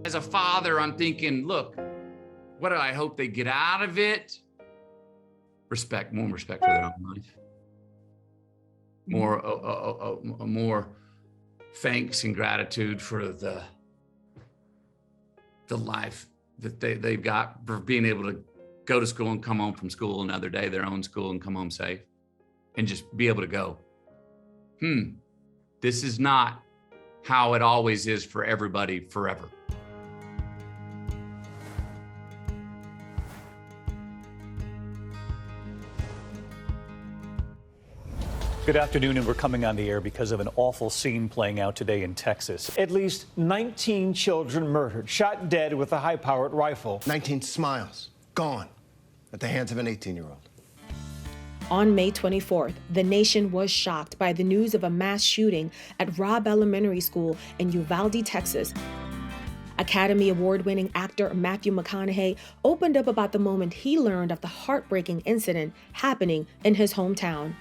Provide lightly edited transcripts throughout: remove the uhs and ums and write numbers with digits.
As a father, I'm thinking, look, what do I hope they get out of it? Respect, more respect for their own life. More thanks and gratitude for the life that they've got, for being able to go to school and come home from school another day, their own school, and come home safe, and just be able to go, this is not how it always is for everybody forever. Good afternoon, and we're coming on the air because of an awful scene playing out today in Texas. At least 19 children murdered, shot dead with a high-powered rifle. 19 smiles, gone at the hands of an 18-year-old. On May 24th, the nation was shocked by the news of a mass shooting at Robb Elementary School in Uvalde, Texas. Academy Award-winning actor Matthew McConaughey opened up about the moment he learned of the heartbreaking incident happening in his hometown.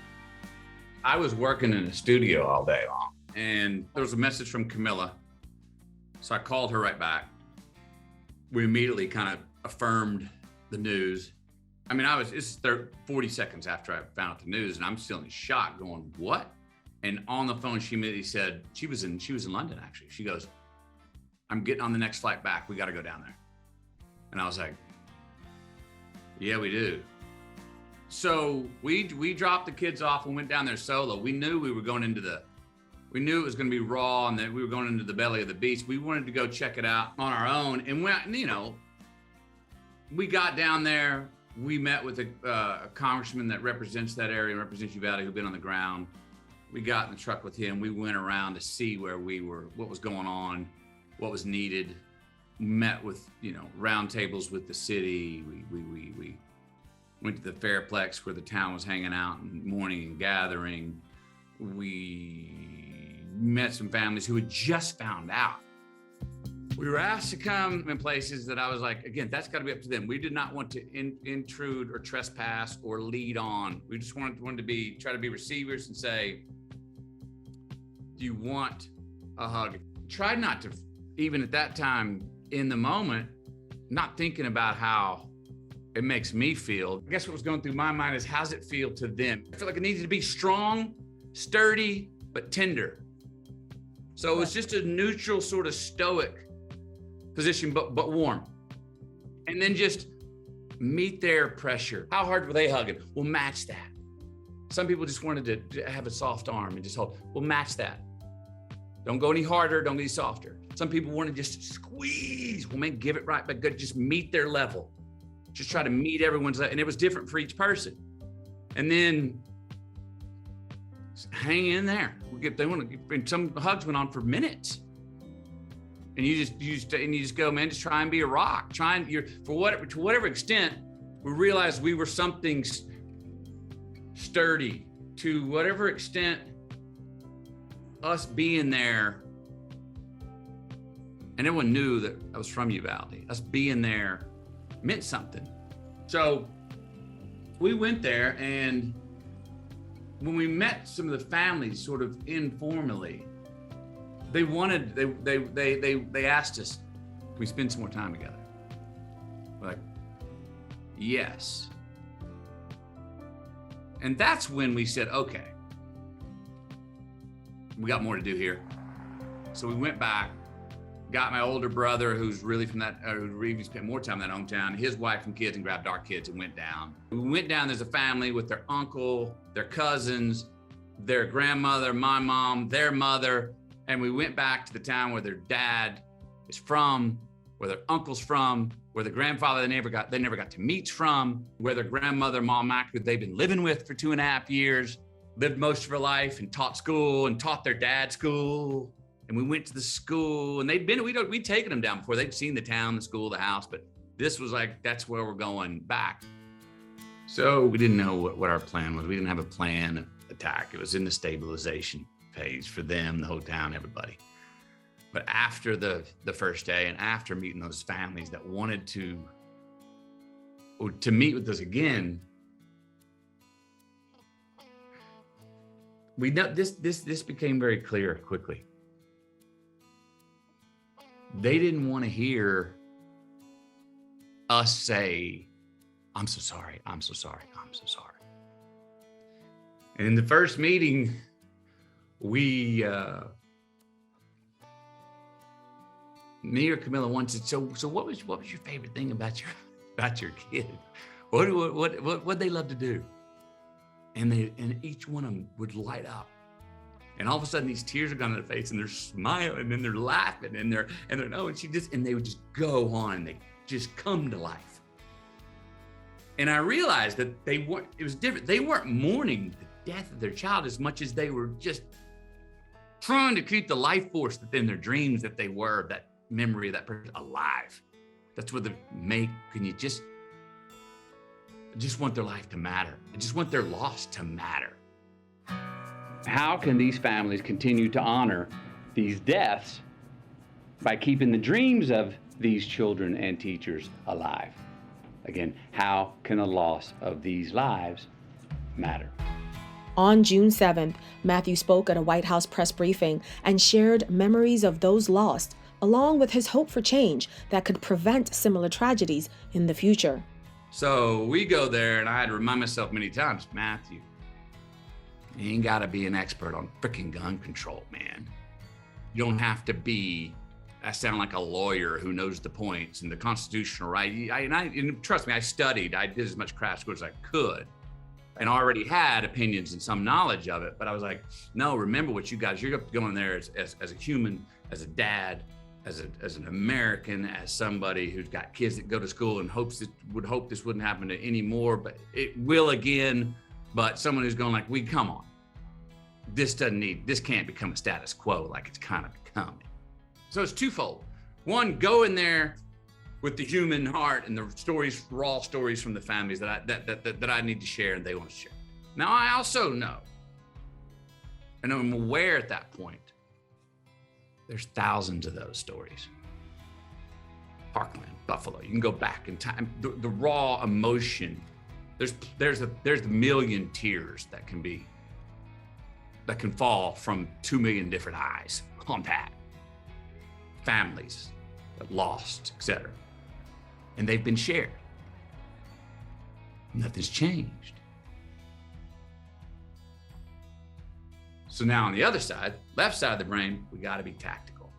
I was working in a studio all day long, and there was a message from Camilla. So I called her right back. We immediately kind of affirmed the news. I mean, it's 40 seconds after I found out the news, and I'm still in shock going, what? And on the phone, she immediately said, she was in London, actually. She goes, I'm getting on the next flight back. We got to go down there. And I was like, yeah, we do. So we dropped the kids off and went down there solo. We knew we were going we knew it was going to be raw and that we were going into the belly of the beast. We wanted to go check it out on our own. And we got down there. We met with a congressman that represents that area and represents Uvalde, who'd been on the ground. We got in the truck with him. We went around to see where we were, what was going on, what was needed. Met with, round tables with the city. We went to the Fairplex where the town was hanging out and mourning and gathering. We met some families who had just found out. We were asked to come in places that I was like, again, that's got to be up to them. We did not want to intrude or trespass or lead on. We just wanted to try to be receivers and say, do you want a hug? Tried not to, even at that time in the moment, not thinking about how it makes me feel. I guess what was going through my mind is, how's it feel to them? I feel like it needed to be strong, sturdy, but tender. So it was just a neutral, sort of stoic position, but warm. And then just meet their pressure. How hard were they hugging? We'll match that. Some people just wanted to have a soft arm and just hold. We'll match that. Don't go any harder, don't get softer. Some people want to just squeeze. We'll give it right, but good. Just meet their level. Just try to meet everyone's level. And it was different for each person. And then hang in there. And some hugs went on for minutes. And you just go, man, just try and be a rock. To whatever extent, we realized we were something sturdy. To whatever extent, us being there, and everyone knew that I was from Uvalde. Us being there meant something. So we went there, and when we met some of the families sort of informally, they asked us, can we spend some more time together? We're like, yes. And that's when we said, okay, we got more to do here. So we went back, got my older brother, who's really from that, who really spent more time in that hometown, his wife and kids, and grabbed our kids and went down. We went down, there's a family with their uncle, their cousins, their grandmother, my mom, their mother, and we went back to the town where their dad is from, where their uncle's from, where the grandfather they never got to meet's from, where their grandmother, Mom Mac, they've been living with for 2.5 years, lived most of her life and taught school and taught their dad school. And we went to the school, and we'd taken them down before. They'd seen the town, the school, the house, but this was like, that's where we're going back. So we didn't know what our plan was. We didn't have a plan of attack. It was in the stabilization phase for them, the whole town, everybody. But after the first day, and after meeting those families that wanted to meet with us again, we know this became very clear quickly. they didn't want to hear us say, I'm so sorry, I'm so sorry, I'm so sorry. And in the first meeting, me or Camilla once said, so what was your favorite thing about your kid? What they love to do? And each one of them would light up. And all of a sudden these tears are gone on their face and they're smiling and they're laughing and they're no, and they would just go on and they just come to life. And I realized that it was different. They weren't mourning the death of their child as much as they were just trying to keep the life force within their dreams that they were, that memory of that person alive. That's what I just want their life to matter. I just want their loss to matter. How can these families continue to honor these deaths by keeping the dreams of these children and teachers alive? Again, how can the loss of these lives matter? On June 7th, Matthew spoke at a White House press briefing and shared memories of those lost, along with his hope for change that could prevent similar tragedies in the future. So we go there, and I had to remind myself many times, Matthew, you ain't got to be an expert on freaking gun control, man. You don't have to be, I sound like a lawyer who knows the points and the constitutional right. And trust me, I studied, I did as much craft school as I could and already had opinions and some knowledge of it. But I was like, no, remember what you're going there as a human, as a dad, as an American, as somebody who's got kids that go to school and would hope this wouldn't happen to any more, but it will again. But someone who's going like, come on, this can't become a status quo like it's kind of becoming. So it's twofold. One, go in there with the human heart and the stories, raw stories from the families that I need to share and they want to share. Now I also know, and I'm aware at that point, there's thousands of those stories. Parkland, Buffalo, you can go back in time. The raw emotion, there's a million tears that can fall from 2 million different eyes on that. Families that lost, etc. And they've been shared. Nothing's changed. So now on the other side, left side of the brain, we got to be tactical.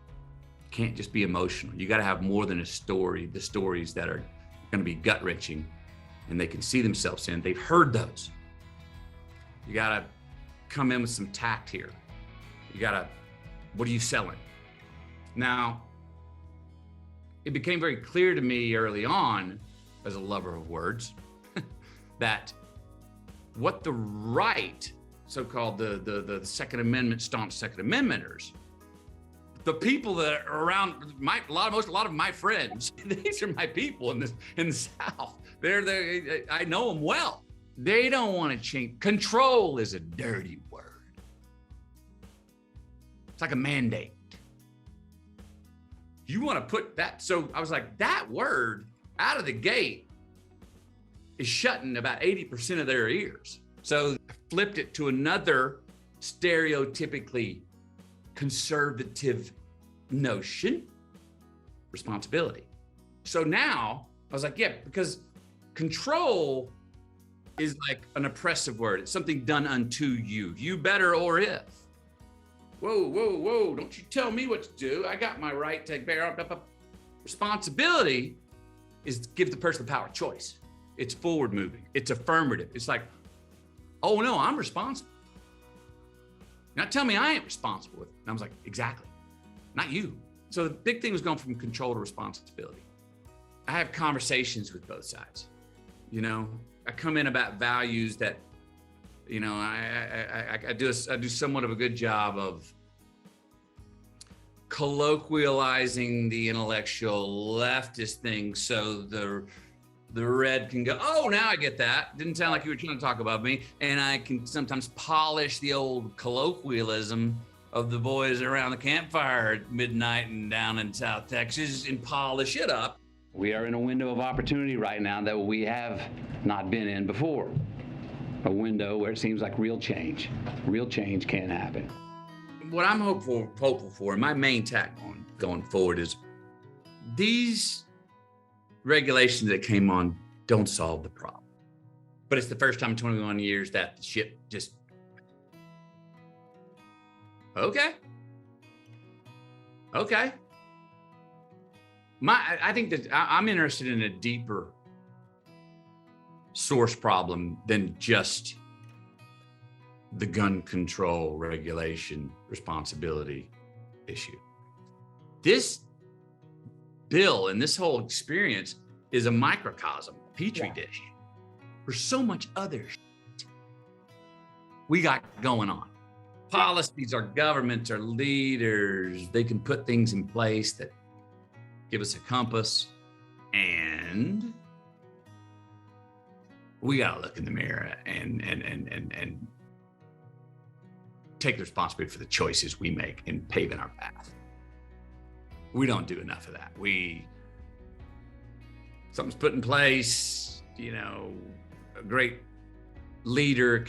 Can't just be emotional. You got to have more than a story, the stories that are going to be gut-wrenching and they can see themselves in. They've heard those. You got to come in with some tact here. What are you selling? Now, it became very clear to me early on, as a lover of words, that what the right, so-called the Second Amendment, staunch Second Amendmenters, the people that are around, a lot of my friends, these are my people in the South. I know them well. They don't want to change. Control is a dirty word. It's like a mandate. You want to put that, so I was like, that word out of the gate is shutting about 80% of their ears. So I flipped it to another stereotypically conservative notion, responsibility. So now I was like, yeah, because control is like an oppressive word. It's something done unto you. You better or if. Whoa, don't you tell me what to do. I got my right to bear up. Responsibility is to give the person the power of choice. It's forward moving. It's affirmative. It's like, oh no, I'm responsible. Now tell me I ain't responsible with it. And I was like, exactly, not you. So the big thing was going from control to responsibility. I have conversations with both sides. I come in about values that, I do somewhat of a good job of colloquializing the intellectual leftist thing so the red can go, oh, now I get that. Didn't sound like you were trying to talk about me. And I can sometimes polish the old colloquialism of the boys around the campfire at midnight and down in South Texas and polish it up. We are in a window of opportunity right now that we have not been in before. A window where it seems like real change can happen. What I'm hopeful for, and my main tack going forward is these regulations that came on don't solve the problem. But it's the first time in 21 years that the ship just, okay. I think that I'm interested in a deeper source problem than just the gun control regulation responsibility issue. This bill and this whole experience is a microcosm, a petri dish, for so much other shit we got going on. Policies, our governments, our leaders, they can put things in place that give us a compass, and we gotta look in the mirror and take the responsibility for the choices we make in paving our path. We don't do enough of that. Something's put in place, a great leader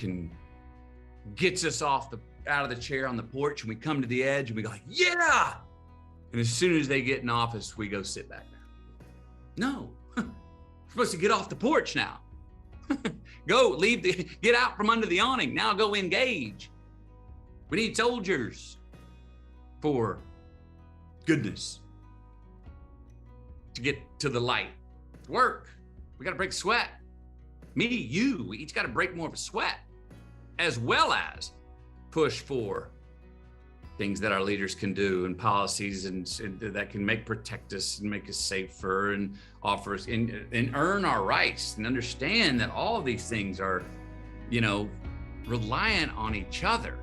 gets us out of the chair on the porch, and we come to the edge and we go like, yeah. And as soon as they get in office, we go sit back down. No, we're supposed to get off the porch now. Get out from under the awning. Now go engage. We need soldiers for goodness to get to the light. Work. We got to break sweat. Me, you, we each got to break more of a sweat, as well as push for things that our leaders can do and policies and that can protect us and make us safer and offer us and earn our rights, and understand that all of these things are, reliant on each other.